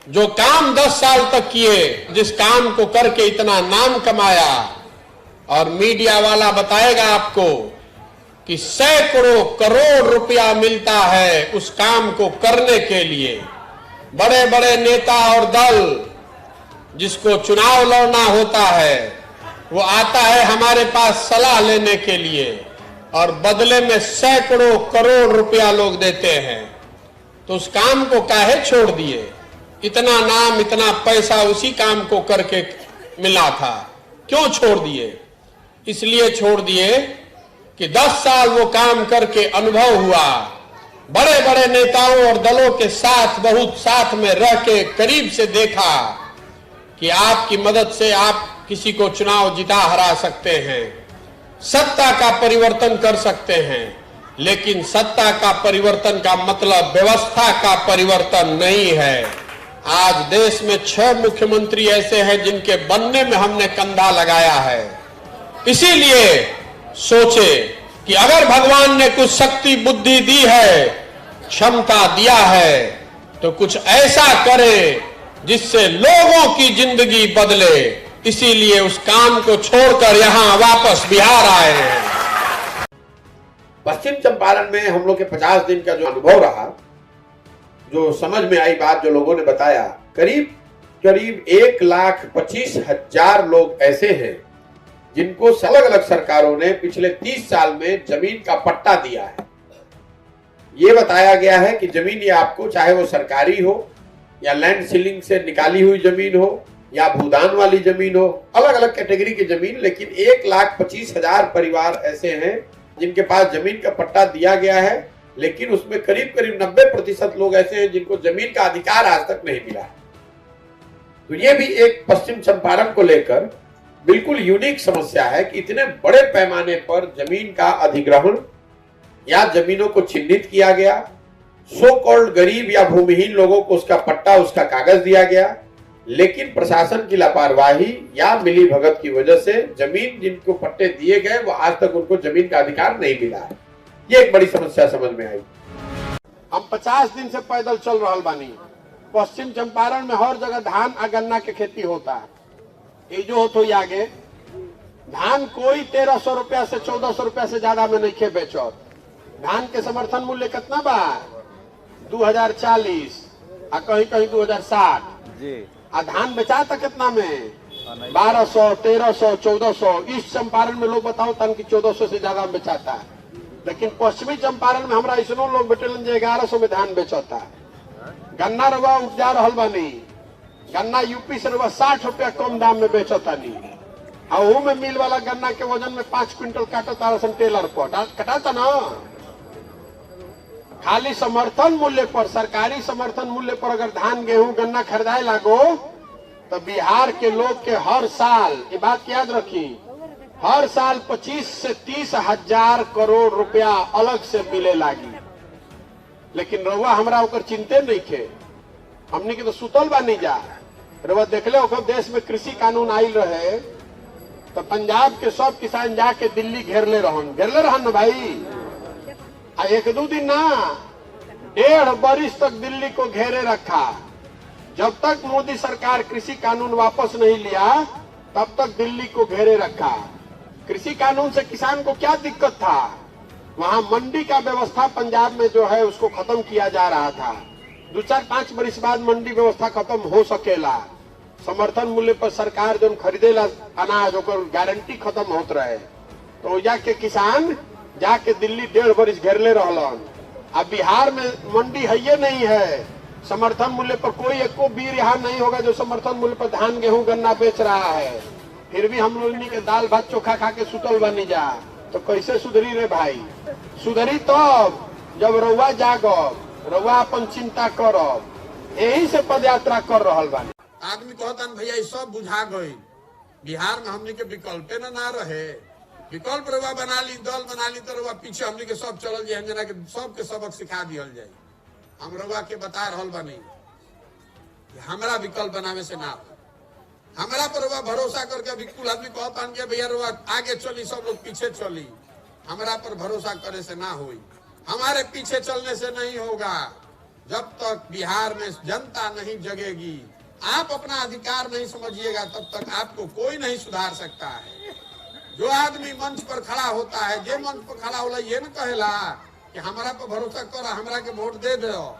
जो काम 10 साल तक किए, जिस काम को करके इतना नाम कमाया, और मीडिया वाला बताएगा आपको कि सैकड़ों करोड़ रुपया मिलता है उस काम को करने के लिए। बड़े बड़े नेता और दल जिसको चुनाव लड़ना होता है वो आता है हमारे पास सलाह लेने के लिए, और बदले में सैकड़ों करोड़ रुपया लोग देते हैं। तो उस काम को काहे छोड़ दिए? इतना नाम, इतना पैसा उसी काम को करके मिला था, क्यों छोड़ दिए? इसलिए छोड़ दिए कि 10 साल वो काम करके अनुभव हुआ, बड़े बड़े नेताओं और दलों के साथ बहुत साथ में रह के करीब से देखा कि आपकी मदद से आप किसी को चुनाव जिता हरा सकते हैं, सत्ता का परिवर्तन कर सकते हैं, लेकिन सत्ता का परिवर्तन का मतलब व्यवस्था का परिवर्तन नहीं है। आज देश में 6 मुख्यमंत्री ऐसे हैं जिनके बनने में हमने कंधा लगाया है। इसीलिए सोचे कि अगर भगवान ने कुछ शक्ति बुद्धि दी है, क्षमता दिया है, तो कुछ ऐसा करे जिससे लोगों की जिंदगी बदले। इसीलिए उस काम को छोड़कर यहां वापस बिहार आए हैं। पश्चिम चंपारण में हम लोग के 50 दिन का जो अनुभव रहा, जो समझ में आई बात जो लोगों ने बताया, करीब करीब 1,25,000 लोग ऐसे हैं जिनको अलग अलग सरकारों ने पिछले 30 साल में जमीन का पट्टा दिया है। ये बताया गया है कि जमीन ये आपको, चाहे वो सरकारी हो या लैंड सीलिंग से निकाली हुई जमीन हो या भूदान वाली जमीन हो, अलग अलग कैटेगरी की जमीन, लेकिन 1,25,000 परिवार ऐसे हैं जिनके पास जमीन का पट्टा दिया गया है, लेकिन उसमें करीब करीब 90% लोग ऐसे हैं जिनको जमीन का अधिकार आज तक नहीं मिला। तो ये भी एक पश्चिम चंपारण को लेकर बिल्कुल यूनिक समस्या है कि इतने बड़े पैमाने पर जमीन का अधिग्रहण या जमीनों को चिन्हित किया गया, सो कॉल्ड गरीब या भूमिहीन लोगों को उसका पट्टा, उसका कागज दिया गया, लेकिन प्रशासन की लापरवाही या मिली भगत की वजह से जमीन जिनको पट्टे दिए गए वो आज तक उनको जमीन का अधिकार नहीं मिला है। ये एक बड़ी समस्या समझ में आई। हम 50 दिन से पैदल चल रहा बानी। पश्चिम चंपारण में हर जगह धान और गन्ना के खेती होता है। ये जो होतो आगे धान कोई 1300 रुपया से 1400 रुपया से ज्यादा में नहीं खे बेचो। धान के समर्थन मूल्य कितना बा? 2040 और कहीं कहीं 2060। आ धान बेचाता कितना में? 1200, 1300, 1400। इस चंपारण में लोग बताओ तन की 1400 से ज्यादा में बेचाता है, लेकिन पश्चिमी चंपारण में हमारा ऐसा लोग बेटेलन जो 1100 में धान बेचता है। गन्ना रवा उपजा रहल बानी, गन्ना यूपी से रवा 60 रुपया कम दाम में बेचता नहीं, और में मिल वाला गन्ना के वजन में 5 क्विंटल काटता टेलर पर कटाता ना। खाली समर्थन मूल्य पर, सरकारी समर्थन मूल्य पर अगर धान गेहूं गन्ना खरीदाए लागो तो बिहार के लोग के हर साल, ये बात याद रखी, हर साल 25 से 30 हजार करोड़ रुपया अलग से मिले लागी। लेकिन रउआ हमरा ओकर चिंते नहीं थे, हमने के तो सुतल बा नहीं जा। रउआ देखले ओकर देश में कृषि कानून आयल रहे तो पंजाब के सब किसान जाके दिल्ली घेरले रहन न भाई। आ 1-2 दिन ना, 1.5 बरिस तक दिल्ली को घेरे रखा। जब तक मोदी सरकार कृषि कानून वापस नहीं लिया तब तक दिल्ली को घेरे रखा। कृषि कानून से किसान को क्या दिक्कत था? वहां मंडी का व्यवस्था पंजाब में जो है उसको खत्म किया जा रहा था। 2-4-5 बरिस बाद मंडी व्यवस्था खत्म हो सकेला। समर्थन मूल्य पर सरकार जो खरीदेला अनाज ओकर गारंटी खत्म होत रहे, तो जाके किसान जाके दिल्ली 1.5 बरिस घेरले रहलन। अब बिहार में मंडी है ये नहीं है, समर्थन मूल्य पर कोई एको बीर यहाँ नहीं होगा जो समर्थन मूल्य पर धान गेहूं गन्ना बेच रहा है। फिर भी हम लोग के दाल भात चोखा खा के सुतल बनी जा, तो कैसे सुधरी रे भाई? सुधरी तब जब रउआ जागब, रउआ अपन चिंता करब। यही से पद यात्रा कर रहल बानी। आदमी कहतन भैया ये सब बुझा गई, बिहार में हमने के विकल्पे ना रहे। विकल्प रउआ बना ली, दल बना ली, तो रउआ पीछे हमने के सब चलल जाए, जना के सबके सबक सिखा दियल जाए। हम रउआ के बता रहल बानी हमरा विकल्प बनावे से ना, हमरा पर रउआ भरोसा करके बिल्कुल आदमी कहतन के भैया रउआ आगे चली, सब लोग पीछे चली। हमरा पर भरोसा करे से ना होई, हमारे पीछे चलने से नहीं होगा। जब तक बिहार में जनता नहीं जगेगी, आप अपना अधिकार नहीं समझिएगा, तब तक आपको कोई नहीं सुधार सकता है। जो आदमी मंच पर खड़ा होता है, जे मंच पर खड़ा होला, ये न कहेला कि हमारा पर भरोसा कर, हमरा के वोट दे दो,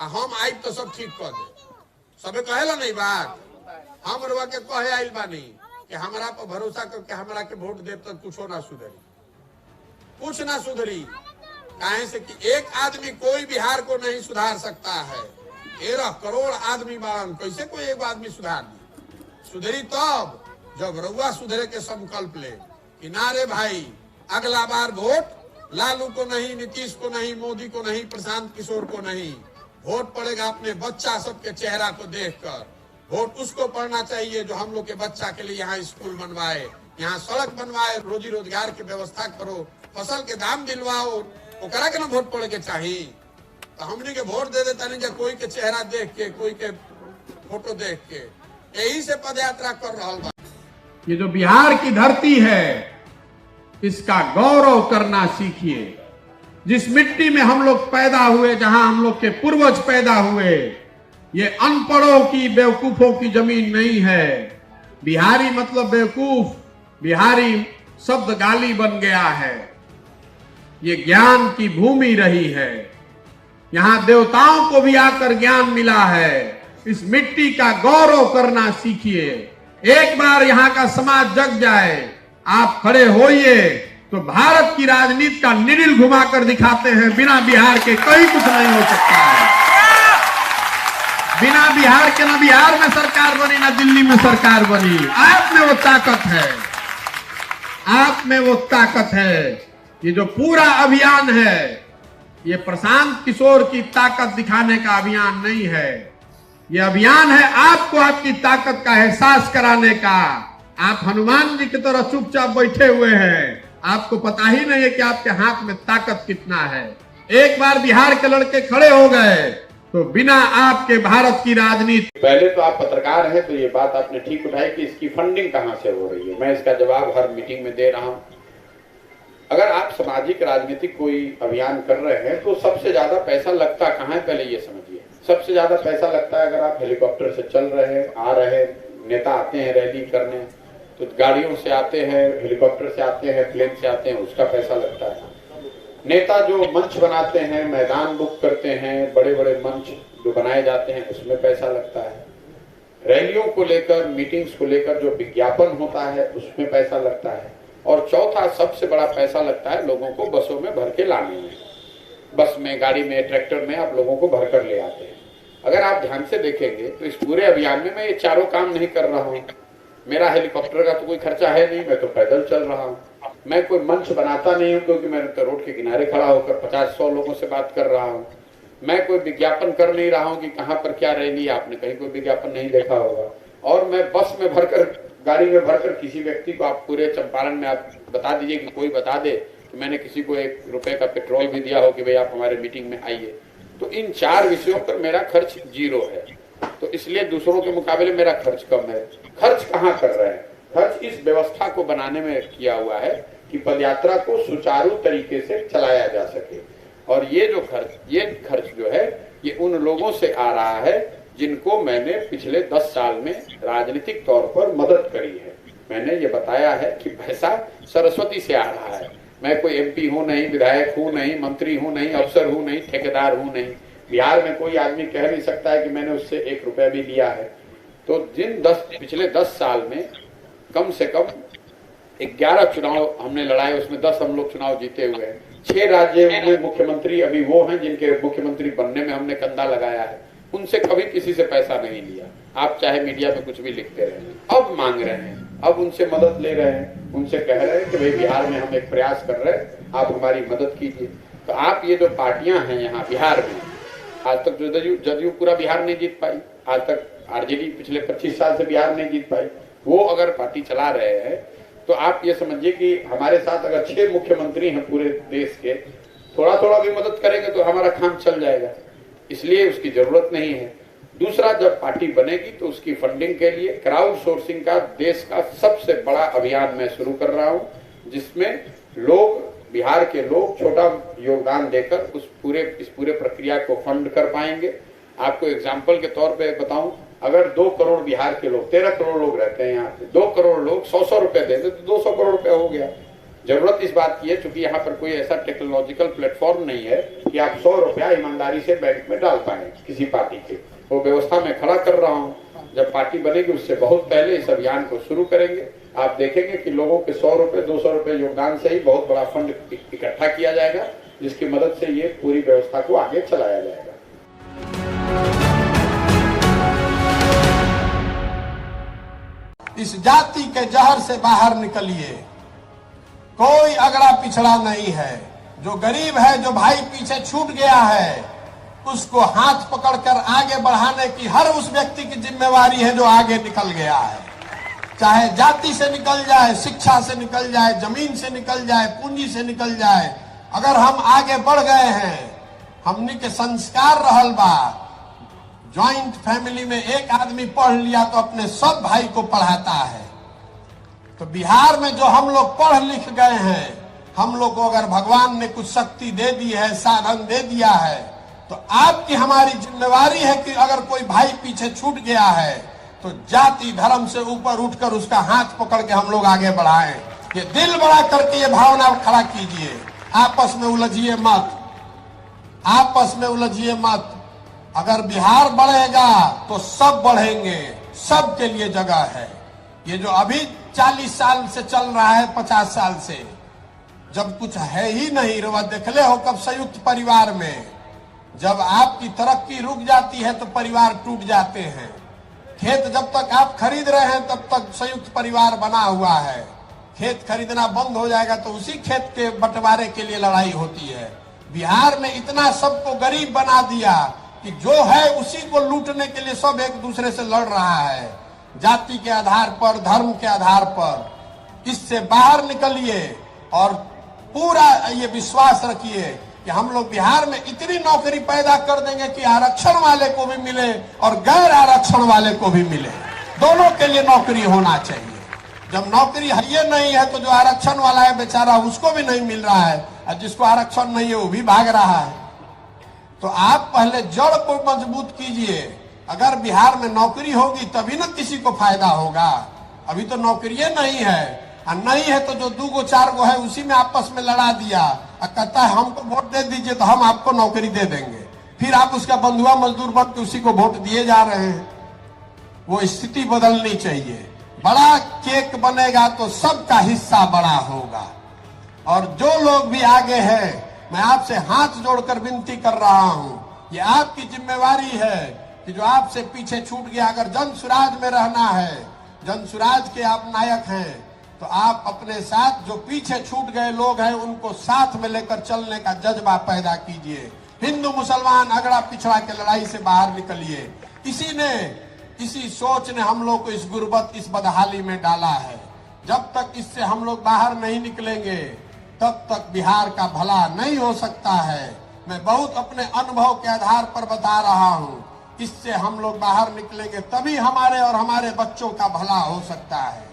हम आई तो सब ठीक कर दे। सबे कहेला नहीं बात, हम रवा के कहे आइल बानी कि हमरा पर भरोसा करके हमरा के वोट दे तो कुछ ना सुधरी, कुछ ना सुधरी। काहे से कि एक आदमी कोई बिहार को नहीं सुधार सकता है। 13 करोड़ आदमी बारन, कैसे कोई एक आदमी सुधार दी? सुधरी तब जब रउआ सुधरे के संकल्प ले कि ना रे भाई, अगला बार वोट लालू को नहीं, नीतीश को नहीं, मोदी को नहीं, प्रशांत किशोर को नहीं, वोट पड़ेगा अपने बच्चा सबके चेहरा को देखकर। वोट उसको पड़ना चाहिए जो हम लोग के बच्चा के लिए यहाँ स्कूल बनवाए, यहाँ सड़क बनवाए, रोजी रोजगार की व्यवस्था करो, फसल के दाम दिलवाओ, ओकरा के ना वोट पड़े के चाहिए। तो हमने के वोट दे देता नहीं, कोई के चेहरा देख के, कोई के फोटो देख के, यही से पद यात्रा कर रहा बा। ये जो बिहार की धरती है, इसका गौरव करना सीखिए। जिस मिट्टी में हम लोग पैदा हुए, जहां हम लोग के पूर्वज पैदा हुए, ये अनपढ़ों की, बेवकूफों की जमीन नहीं है। बिहारी मतलब बेवकूफ, बिहारी शब्द गाली बन गया है। ये ज्ञान की भूमि रही है, यहां देवताओं को भी आकर ज्ञान मिला है। इस मिट्टी का गौरव करना सीखिए। एक बार यहाँ का समाज जग जाए, आप खड़े होइए तो भारत की राजनीति का निडिल घुमाकर दिखाते हैं, बिना बिहार के कहीं कुछ नहीं हो सकता है। बिना बिहार के ना बिहार में सरकार बनी, ना दिल्ली में सरकार बनी। आप में वो ताकत है, आप में वो ताकत है। ये जो पूरा अभियान है, ये प्रशांत किशोर की ताकत दिखाने का अभियान नहीं है। ये अभियान है आपको आपकी ताकत का एहसास कराने का। आप हनुमान जी की तरह चुपचाप बैठे हुए हैं, आपको पता ही नहीं है कि आपके हाथ में ताकत कितना है। एक बार बिहार के लड़के खड़े हो गए तो बिना आपके भारत की राजनीति। पहले तो आप पत्रकार हैं, तो ये बात आपने ठीक उठाई कि इसकी फंडिंग कहां से हो रही है। मैं इसका जवाब हर मीटिंग में दे रहा हूं। अगर आप सामाजिक राजनीतिक कोई अभियान कर रहे हैं तो सबसे ज्यादा पैसा लगता कहाँ है, पहले ये समझिए। सबसे ज्यादा पैसा लगता है अगर आप हेलीकॉप्टर से चल रहे हैं, आ रहे हैं, नेता आते हैं रैली करने, तो गाड़ियों से आते हैं, हेलीकॉप्टर से आते हैं, प्लेन से आते हैं, उसका पैसा लगता है। नेता जो मंच बनाते हैं, मैदान बुक करते हैं, बड़े बड़े मंच जो बनाए जाते हैं, उसमें पैसा लगता है। रैलियों को लेकर, मीटिंग्स को लेकर जो विज्ञापन होता है, उसमें पैसा लगता है। और चौथा सबसे बड़ा पैसा लगता है लोगों को बसों में भर के लाने में। बस में, गाड़ी में, ट्रैक्टर में आप लोगों को भर कर ले आते हैं। अगर आप ध्यान से देखेंगे तो इस पूरे अभियान में मैं ये चारों काम नहीं कर रहा हूँ। मेरा हेलीकॉप्टर का तो कोई खर्चा है नहीं, मैं तो पैदल चल रहा हूँ। मैं कोई मंच बनाता नहीं हूँ, क्योंकि मैं तो रोड के किनारे खड़ा होकर 50-100 लोगों से बात कर रहा हूँ। मैं कोई विज्ञापन कर नहीं रहा हूँ कि कहाँ पर क्या रैली, आपने कहीं कोई विज्ञापन नहीं देखा होगा। और मैं बस में भरकर, गाड़ी में भरकर किसी व्यक्ति को, आप पूरे चंपारण में आप बता दीजिए कि कोई बता दे कि मैंने किसी को 1 रुपए का पेट्रोल भी दिया हो कि भाई आप हमारे मीटिंग में आइए। तो इन 4 विषयों पर मेरा खर्च 0 है। तो इसलिए दूसरों के मुकाबले मेरा खर्च कम है। खर्च कहाँ कर रहे हैं? खर्च इस व्यवस्था को बनाने में किया हुआ है कि पदयात्रा को सुचारू तरीके से चलाया जा सके। और ये खर्च जो है, ये उन लोगों से आ रहा है जिनको मैंने पिछले 10 साल में राजनीतिक तौर पर मदद करी है। मैंने ये बताया है कि पैसा सरस्वती से आ रहा है। मैं कोई MP हूँ नहीं, विधायक हूँ नहीं, मंत्री हूँ नहीं, अफसर हूँ नहीं, ठेकेदार हूँ नहीं। बिहार में कोई आदमी कह नहीं सकता है कि मैंने उससे 1 रुपया भी लिया है। तो पिछले 10 साल में कम से कम 11 चुनाव हमने लड़ाए, उसमें 10 हम लोग चुनाव जीते हुए हैं। 6 राज्यों में मुख्यमंत्री अभी वो हैं जिनके मुख्यमंत्री बनने में हमने कंधा लगाया है। उनसे कभी किसी से पैसा नहीं लिया। आप चाहे मीडिया में कुछ भी लिखते रहे। अब मांग रहे हैं, अब उनसे मदद ले रहे हैं, उनसे कह रहे हैं कि भाई बिहार में हम एक प्रयास कर रहे हैं, आप हमारी मदद कीजिए। तो आप ये जो पार्टियां हैं यहाँ बिहार में, आज तक जदयू पूरा बिहार नहीं जीत पाई, आज तक RJD पिछले 25 साल से बिहार नहीं जीत पाई। वो अगर पार्टी चला रहे हैं तो आप ये समझिए कि हमारे साथ अगर 6 मुख्यमंत्री हैं पूरे देश के, थोड़ा थोड़ा भी मदद करेंगे तो हमारा काम चल जाएगा। इसलिए उसकी जरूरत नहीं है। दूसरा, जब पार्टी बनेगी तो उसकी फंडिंग के लिए क्राउड सोर्सिंग का देश का सबसे बड़ा अभियान मैं शुरू कर रहा हूं, जिसमें लोग बिहार के लोग छोटा योगदान देकर इस पूरे प्रक्रिया को फंड कर पाएंगे। आपको एग्जाम्पल के तौर पे बताऊं, अगर 2 करोड़ बिहार के लोग, 13 करोड़ लोग रहते हैं यहाँ पे, 2 करोड़ लोग 100 रुपए दे दे तो 200 करोड़ रुपए हो गया। जरूरत इस बात की है, चूंकि यहाँ पर कोई ऐसा टेक्नोलॉजिकल प्लेटफॉर्म नहीं है कि आप 100 रुपया ईमानदारी से बैंक में डाल पाए किसी पार्टी के, वो व्यवस्था में खड़ा कर रहा हूँ। जब पार्टी बनेगी उससे बहुत पहले इस अभियान को शुरू करेंगे। आप देखेंगे कि लोगों के 100 रुपए 200 रुपए योगदान से ही बहुत बड़ा फंड इकट्ठा किया जाएगा, जिसकी मदद से ये पूरी व्यवस्था को आगे चलाया जाएगा। इस जाति के जहर से बाहर निकलिए। कोई अगड़ा पिछड़ा नहीं है। जो गरीब है, जो भाई पीछे छूट गया है, उसको हाथ पकड़कर आगे बढ़ाने की हर उस व्यक्ति की जिम्मेवारी है जो आगे निकल गया है। चाहे जाति से निकल जाए, शिक्षा से निकल जाए, जमीन से निकल जाए, पूंजी से निकल जाए, अगर हम आगे बढ़ गए हैं, हमनी के संस्कार रहल बा। ज्वाइंट फैमिली में एक आदमी पढ़ लिया तो अपने सब भाई को पढ़ाता है। तो बिहार में जो हम लोग पढ़ लिख गए हैं, हम लोग को अगर भगवान ने कुछ शक्ति दे दी है, साधन दे दिया है, तो आपकी हमारी जिम्मेवारी है कि अगर कोई भाई पीछे छूट गया है तो जाति धर्म से ऊपर उठकर उसका हाथ पकड़ के हम लोग आगे बढ़ाएं। ये दिल बड़ा करके ये भावना खड़ा कीजिए। आपस में उलझिए मत, आपस में उलझिए मत। अगर बिहार बढ़ेगा तो सब बढ़ेंगे, सबके लिए जगह है। ये जो अभी 40 साल से चल रहा है, 50 साल से, जब कुछ है ही नहीं, रोवा देखले हो कब संयुक्त परिवार में जब आपकी तरक्की रुक जाती है तो परिवार टूट जाते हैं। खेत जब तक आप खरीद रहे हैं तब तक संयुक्त परिवार बना हुआ है। खेत खरीदना बंद हो जाएगा तो उसी खेत के बंटवारे के लिए लड़ाई होती है। बिहार में इतना सबको गरीब बना दिया कि जो है उसी को लूटने के लिए सब एक दूसरे से लड़ रहा है, जाति के आधार पर, धर्म के आधार पर। इससे बाहर निकलिए और पूरा ये विश्वास रखिए कि हम लोग बिहार में इतनी नौकरी पैदा कर देंगे कि आरक्षण वाले को भी मिले और गैर आरक्षण वाले को भी मिले। दोनों के लिए नौकरी होना चाहिए। जब नौकरी है नहीं है तो जो आरक्षण वाला है बेचारा, उसको भी नहीं मिल रहा है, और जिसको आरक्षण नहीं है वो भी भाग रहा है। तो आप पहले जड़ को मजबूत कीजिए। अगर बिहार में नौकरी होगी तभी ना किसी को फायदा होगा। अभी तो नौकरियां नहीं है, और नहीं है तो जो 2 4 है उसी में आपस में लड़ा दिया और कहता है हमको वोट दे दीजिए तो हम आपको नौकरी दे देंगे। फिर आप उसका बंधुआ मजदूर बन के उसी को वोट दिए जा रहे हैं। वो स्थिति बदलनी चाहिए। बड़ा केक बनेगा तो सबका हिस्सा बड़ा होगा। और जो लोग भी आगे हैं, मैं आपसे हाथ जोड़कर विनती कर रहा हूं, ये आपकी जिम्मेवारी है कि जो आपसे पीछे छूट गया, अगर जन सुराज में रहना है, जन सुराज के आप नायक हैं, तो आप अपने साथ जो पीछे छूट गए लोग हैं उनको साथ में लेकर चलने का जज्बा पैदा कीजिए। हिंदू मुसलमान अगड़ा पिछड़ा के लड़ाई से बाहर निकलिए। इसी सोच ने हम लोग को इस गुर्बत, इस बदहाली में डाला है। जब तक इससे हम लोग बाहर नहीं निकलेंगे तब तक बिहार का भला नहीं हो सकता है। मैं बहुत अपने अनुभव के आधार पर बता रहा हूँ। इससे हम लोग बाहर निकलेंगे तभी हमारे और हमारे बच्चों का भला हो सकता है।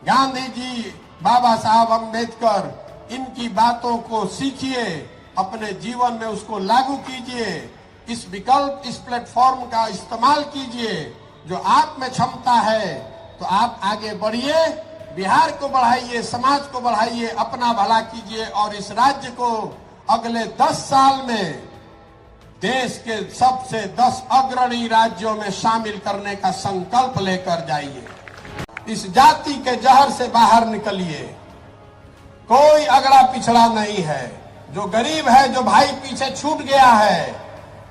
गांधी जी, बाबा साहब अम्बेडकर, इनकी बातों को सीखिए, अपने जीवन में उसको लागू कीजिए। इस विकल्प, इस प्लेटफॉर्म का इस्तेमाल कीजिए। जो आप में क्षमता है तो आप आगे बढ़िए, बिहार को बढ़ाइए, समाज को बढ़ाइए, अपना भला कीजिए और इस राज्य को अगले 10 साल में देश के सबसे 10 अग्रणी राज्यों में शामिल करने का संकल्प लेकर जाइए। इस जाति के जहर से बाहर निकलिए। कोई अगड़ा पिछड़ा नहीं है। जो गरीब है, जो भाई पीछे छूट गया है,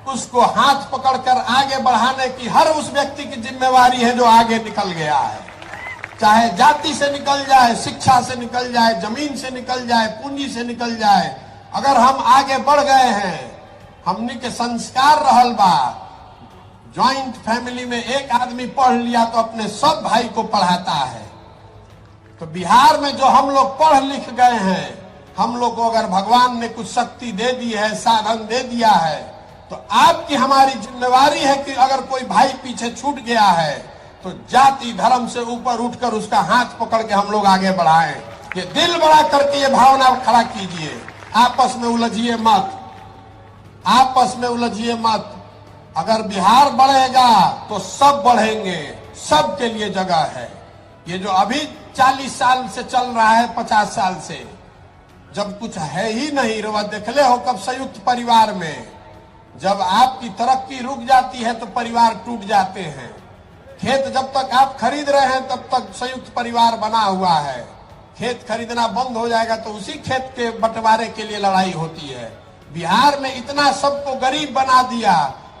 उसको हाथ पकड़कर आगे बढ़ाने की हर उस व्यक्ति की जिम्मेवारी है जो आगे निकल गया है। चाहे जाति से निकल जाए, शिक्षा से निकल जाए, जमीन से निकल जाए, पूंजी से निकल जाए, अगर हम आगे बढ़ गए हैं, हमनी के संस्कार रहल बा। ज्वाइंट फैमिली में एक आदमी पढ़ लिया तो अपने सब भाई को पढ़ाता है। तो बिहार में जो हम लोग पढ़ लिख गए हैं, हम लोग को अगर भगवान ने कुछ शक्ति दे दी है, साधन दे दिया है, तो आपकी हमारी जिम्मेवारी है कि अगर कोई भाई पीछे छूट गया है तो जाति धर्म से ऊपर उठकर उसका हाथ पकड़ के हम लोग आगे बढ़ाएं। ये दिल बड़ा करके ये भावना खड़ा कीजिए। आपस में उलझिए मत, आपस में उलझिए मत। अगर बिहार बढ़ेगा तो सब बढ़ेंगे, सबके लिए जगह है। ये जो अभी 40 साल से चल रहा है, 50 साल से, जब कुछ है ही नहीं, रवा देखले हो कब संयुक्त परिवार में जब आपकी तरक्की रुक जाती है तो परिवार टूट जाते हैं। खेत जब तक आप खरीद रहे हैं तब तक संयुक्त परिवार बना हुआ है। खेत खरीदना बंद हो जाएगा तो उसी खेत के बंटवारे के लिए लड़ाई होती है। बिहार में इतना सबको गरीब बना दिया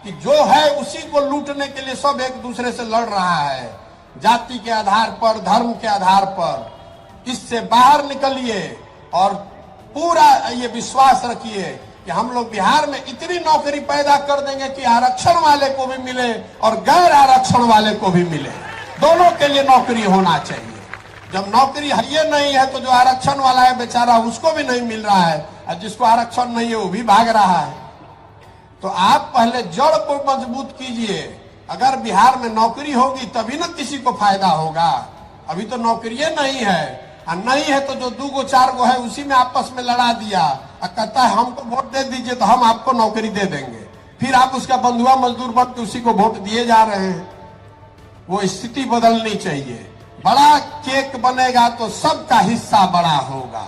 कि जो है उसी को लूटने के लिए सब एक दूसरे से लड़ रहा है, जाति के आधार पर, धर्म के आधार पर। इससे बाहर निकलिए और पूरा ये विश्वास रखिए कि हम लोग बिहार में इतनी नौकरी पैदा कर देंगे कि आरक्षण वाले को भी मिले और गैर आरक्षण वाले को भी मिले, दोनों के लिए नौकरी होना चाहिए। जब नौकरी ये नहीं है तो जो आरक्षण वाला है बेचारा उसको भी नहीं मिल रहा है, और जिसको आरक्षण नहीं है वो भी भाग रहा है। तो आप पहले जड़ को मजबूत कीजिए। अगर बिहार में नौकरी होगी तभी ना किसी को फायदा होगा। अभी तो नौकरी नहीं है, और नहीं है तो जो 2 गो 4 गो है उसी में आपस में लड़ा दिया और कहता है हमको वोट दे दीजिए तो हम आपको नौकरी दे देंगे। फिर आप उसका बंधुआ मजदूर बन के उसी को वोट दिए जा रहे हैं। वो स्थिति बदलनी चाहिए। बड़ा केक बनेगा तो सबका हिस्सा बड़ा होगा।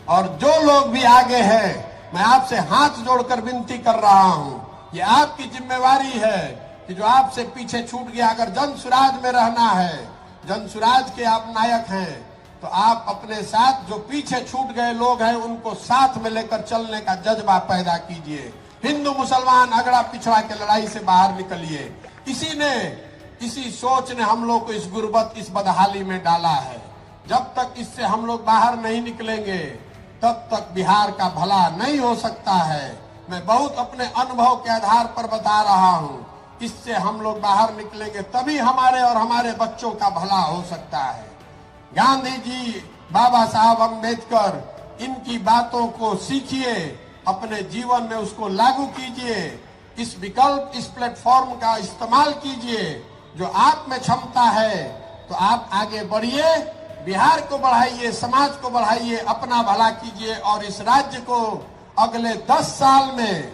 और जो लोग भी आगे हैं, मैं आपसे हाथ जोड़कर विनती कर रहा हूं, ये आपकी जिम्मेवारी है कि जो आपसे पीछे छूट गया, अगर जन सुराज में रहना है, जन सुराज के आप नायक हैं, तो आप अपने साथ जो पीछे छूट गए लोग हैं उनको साथ में लेकर चलने का जज्बा पैदा कीजिए। हिंदू मुसलमान अगड़ा पिछड़ा के लड़ाई से बाहर निकलिए। इसी सोच ने हम लोग को इस गुर्बत, इस बदहाली में डाला है। जब तक इससे हम लोग बाहर नहीं निकलेंगे तब तक बिहार का भला नहीं हो सकता है। मैं बहुत अपने अनुभव के आधार पर बता रहा हूं। इससे हम लोग बाहर निकलेंगे तभी हमारे और हमारे बच्चों का भला हो सकता है। गांधी जी, बाबा साहब अम्बेडकर, इनकी बातों को सीखिए, अपने जीवन में उसको लागू कीजिए। इस विकल्प, इस प्लेटफॉर्म का इस्तेमाल कीजिए। जो आप में क्षमता है तो आप आगे बढ़िए, बिहार को बढ़ाइए, समाज को बढ़ाइए, अपना भला कीजिए और इस राज्य को अगले 10 साल में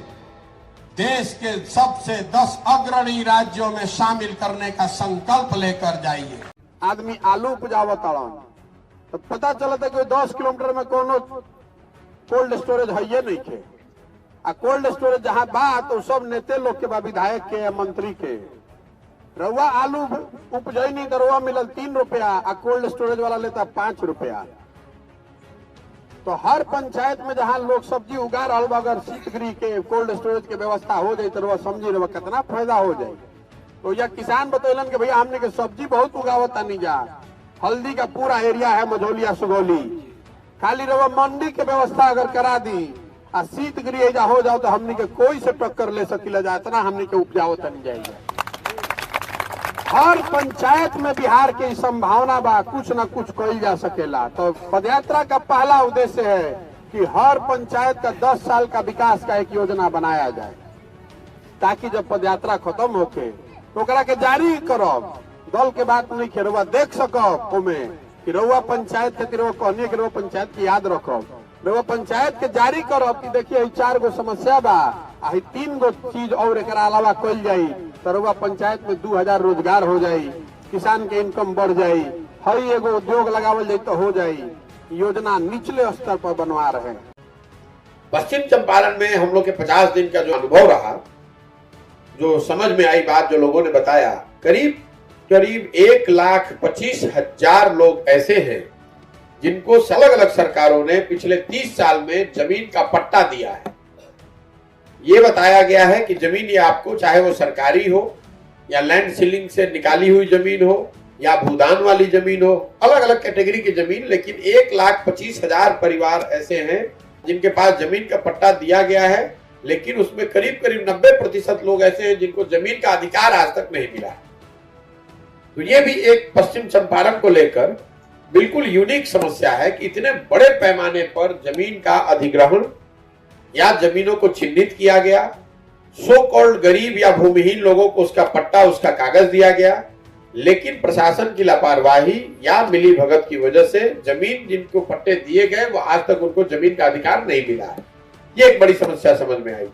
देश के सबसे 10 अग्रणी राज्यों में शामिल करने का संकल्प लेकर जाइए। आदमी आलू उपजावत तो पता चलता कि 10 किलोमीटर में कोनो कोल्ड स्टोरेज है नहीं के। आ कोल्ड स्टोरेज जहां बा तो सब नेते लोग के बा, विधायक के या मंत्री के। रउआ आलू उपजैनी तो रउआ मिलल 3 रुपया, आ कोल्ड स्टोरेज वाला लेता 5 रुपया। तो हर पंचायत में जहां लोग सब्जी उगा रहा, अगर शीतगृह के कोल्ड स्टोरेज के व्यवस्था हो जाए तो रउआ समझी रउआ कितना फायदा हो जाए। तो यह किसान बतौलन कि भैया हमने के सब्जी बहुत उगावता नहीं जा, हल्दी का पूरा एरिया है मझौलिया सुगौली, खाली रवा मंडी के व्यवस्था अगर करा दी और शीत गृह हो जाओ तो हमने के कोई से टक्कर ले सकीला जा, इतना हमने के उपजावता नहीं जाएगा। हर पंचायत में बिहार की संभावना बा, कुछ न कुछ कही जा सकेला। तो पदयात्रा का पहला उद्देश्य है कि हर पंचायत का 10 साल का विकास का एक योजना बनाया जाए, ताकि जब पदयात्रा खत्म होके तो ओकरा के जारी करब। दल के बात नहीं के रउआ देख सकब ओमे कि रउआ पंचायत खातिर कहनी कि रउआ पंचायत की याद रखब, रउआ पंचायत के जारी करब कि देखिए 4 गो समस्या बा, 3 गो चीज और एक अलावा कल जाई तो रउआ पंचायत में 2000 रोजगार हो जाई, किसान के इनकम बढ़ जाई, हर एगो उद्योग लगावल जाई तो हो जाई। योजना निचले स्तर पर बनवा रहे हैं। पश्चिम चंपारण में हम लोग के 50 दिन का जो अनुभव रहा, जो समझ में आई बात जो लोगों ने बताया, करीब 1,25,000 लोग ऐसे हैं जिनको अलग अलग सरकारों ने पिछले 30 साल में जमीन का पट्टा दिया है। ये बताया गया है कि जमीन ये आपको, चाहे वो सरकारी हो या लैंड सीलिंग से निकाली हुई जमीन हो या भूदान वाली जमीन हो, अलग अलग कैटेगरी की जमीन, लेकिन 1,25,000 परिवार ऐसे हैं जिनके पास जमीन का पट्टा दिया गया है, लेकिन उसमें करीब 90% लोग ऐसे हैं जिनको जमीन का अधिकार आज तक नहीं मिला। तो ये भी एक पश्चिम चंपारण को लेकर बिल्कुल यूनिक समस्या है कि इतने बड़े पैमाने पर जमीन का अधिग्रहण या जमीनों को चिन्हित किया गया, सो कॉल्ड गरीब या भूमिहीन लोगों को उसका पट्टा, उसका कागज दिया गया, लेकिन प्रशासन की लापरवाही या मिली भगत की वजह से जमीन जिनको पट्टे दिए गए वो आज तक उनको जमीन का अधिकार नहीं मिला है। ये एक बड़ी समस्या समझ में आई।